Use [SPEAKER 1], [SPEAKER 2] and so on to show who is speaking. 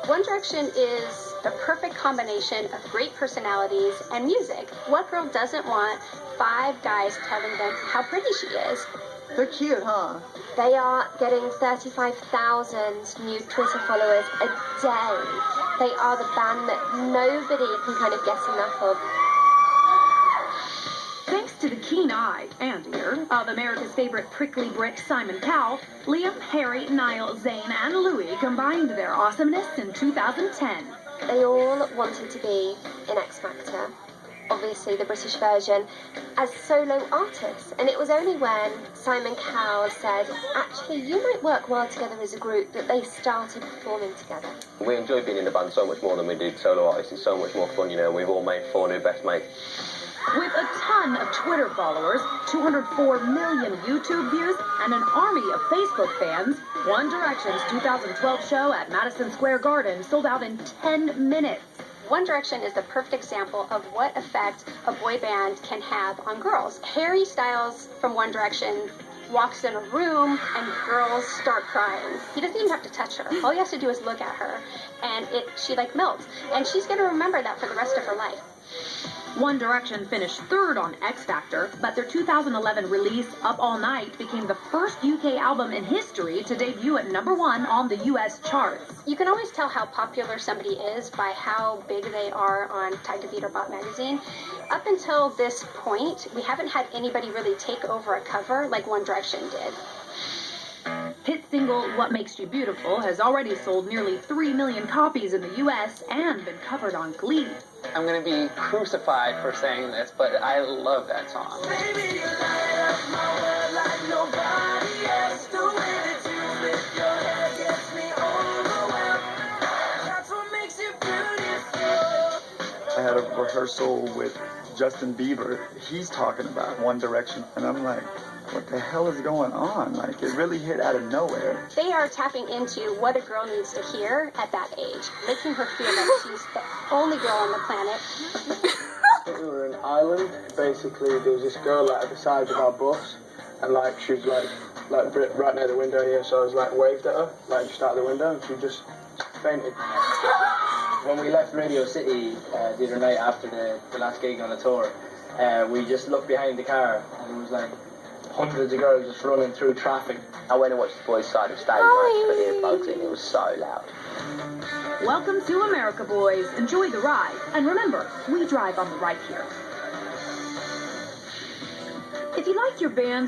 [SPEAKER 1] One Direction is the perfect combination of great personalities and music. What girl doesn't want 5 guys telling them how pretty she is?
[SPEAKER 2] They're cute, huh?
[SPEAKER 3] They are getting 35,000 new Twitter followers a day. They are the band that nobody can kind of get enough of.
[SPEAKER 4] Thanks to the keen eye and ear of America's favorite prickly Brit Simon Cowell, Liam, Harry, Niall, Zayn, and Louis combined their awesomeness in 2010.
[SPEAKER 3] They all wanted to be in X Factor, obviously the British version, as solo artists. And it was only when Simon Cowell said, actually, you might work well together as a group, that they started performing together.
[SPEAKER 5] We enjoy being in the band so much more than we do solo artists. It's so much more fun, you know. We've all made 4 new best mates.
[SPEAKER 4] With a ton of Twitter followers, 204 million YouTube views, and an army of Facebook fans, One Direction's 2012 show at Madison Square Garden sold out in 10 minutes.
[SPEAKER 1] One Direction is the perfect example of what effect a boy band can have on girls. Harry Styles from One Direction walks in a room and girls start crying. He doesn't even have to touch her. All he has to do is look at her and she like melts. And she's going to remember that for the rest of her life.
[SPEAKER 4] One Direction finished 3rd on X Factor, but their 2011 release, Up All Night, became the first UK album in history to debut at #1 on the US charts.
[SPEAKER 1] You can always tell how popular somebody is by how big they are on Time to Beat or Bop magazine. Up until this point, we haven't had anybody really take over a cover like One Direction did.
[SPEAKER 4] Hit single What Makes You Beautiful has already sold nearly 3 million copies in the US and been covered on Glee.
[SPEAKER 6] I'm going to be crucified for saying this, but I love that song.
[SPEAKER 7] Baby, you light up my world like nobody else. The way that you lift your head gets me overwhelmed. That's what makes you beautiful.
[SPEAKER 2] I had a rehearsal with Justin Bieber. He's talking about One Direction, and I'm like, what the hell is going on? Like, it really hit out of nowhere.
[SPEAKER 1] They are tapping into what a girl needs to hear at that age, making her feel like she's the only girl on the planet.
[SPEAKER 8] We were in Ireland. Basically, there was this girl like at the side of our bus, and like she was like right near the window here. So I was like waved at her, like just out the window, and she just fainted.
[SPEAKER 9] When we left Radio City the other night after the last gig on the tour, we just looked behind the car, and it was like hundreds of girls just running through traffic.
[SPEAKER 5] I went and watched the boys' side of stage, I put earplugs in, it was so loud.
[SPEAKER 4] Welcome to America, boys. Enjoy the ride. And remember, we drive on the right here. If you like your band